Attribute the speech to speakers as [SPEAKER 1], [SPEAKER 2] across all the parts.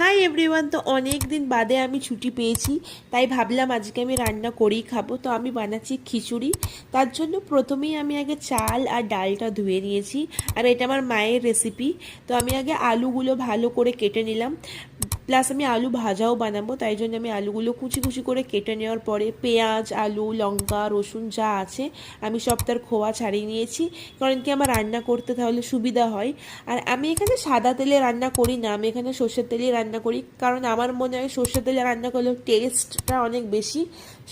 [SPEAKER 1] Hi everyone. তো অনেক দিন বাদে আমি ছুটি পেয়েছি, তাই ভাবলাম আজকে আমি রান্না করেই খাবো। তো আমি বানাচ্ছি খিচুড়ি। তার জন্য প্রথমেই আমি আগে চাল আর ডালটা ধুয়ে নিয়েছি, আর এটা আমার মায়ের রেসিপি। তো আমি আগে আলুগুলো ভালো করে কেটে নিলাম, প্লাস আমি আলু ভাজাও বানাবো, তাই জন্য আমি আলুগুলো কুচি কুচি করে কেটে নেওয়ার পরে পেঁয়াজ, আলু, লঙ্কা, রসুন যা আছে আমি সব তার খোয়া ছাড়িয়ে নিয়েছি, কারণ কি আমার রান্না করতে তাহলে সুবিধা হয়। আর আমি এখানে সাদা তেলে রান্না করি না, আমি এখানে সর্ষের তেলে রান্না করি, কারণ আমার মনে হয় সর্ষের তেলে রান্না করলে টেস্টটা অনেক বেশি।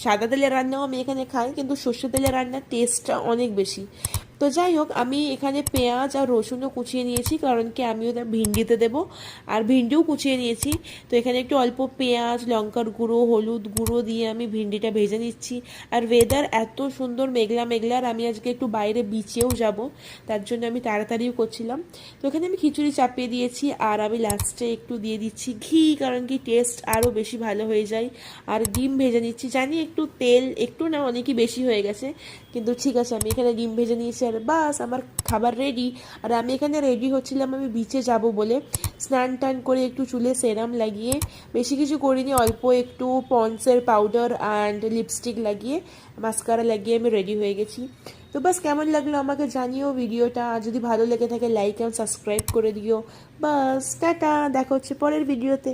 [SPEAKER 1] সাদা তেলে রান্নাও আমি এখানে খাই, কিন্তু সর্ষের তেলে রান্নার টেস্টটা অনেক বেশি। তো যাই হোক, আমি এখানে পেঁয়াজ আর রসুনও কুচিয়ে নিয়েছি, কারণ কি আমি ওটা ভিন্ডিতে দেবো, আর ভিন্ডিও কুচিয়ে নিয়েছি। তো এখানে একটু অল্প পেঁয়াজ, লঙ্কার গুঁড়ো, হলুদ গুঁড়ো দিয়ে আমি ভিন্ডিটা ভেজে নিচ্ছি। আর ওয়েদার এত সুন্দর মেঘলা মেঘলা, আর আমি আজকে একটু বাইরে বিচেও যাব, তার জন্য আমি তাড়াতাড়িও করছিলাম। তো এখানে আমি খিচুড়ি চাপিয়ে দিয়েছি, আর আমি লাস্টে একটু দিয়ে দিচ্ছি ঘি, কারণ কি টেস্ট আরও বেশি ভালো হয়ে যায়। আর ডিম ভেজে নিচ্ছি, জানি একটু তেল একটু না অনেকই বেশি হয়ে গেছে, কিন্তু ঠিক আছে, আমি এখানে ডিম ভেজে নিয়েছি, আর বাস আমার খাবার রেডি। আর আমি এখানে রেডি হচ্ছিলাম আমি বিচে যাব বলে, স্নান টান করে একটু চুলে সেরাম লাগিয়ে, বেশি কিছু করিনি, অল্প একটু পন্সের পাউডার অ্যান্ড লিপস্টিক লাগিয়ে, মাস্কারা লাগিয়ে আমি রেডি হয়ে গেছি। তো বাস, কেমন লাগলো আমাকে জানিও ভিডিওটা, আর যদি ভালো লেগে থাকে লাইক অ্যান্ড সাবস্ক্রাইব করে দিও। বাস টাটা, দেখা হচ্ছে পরের ভিডিওতে।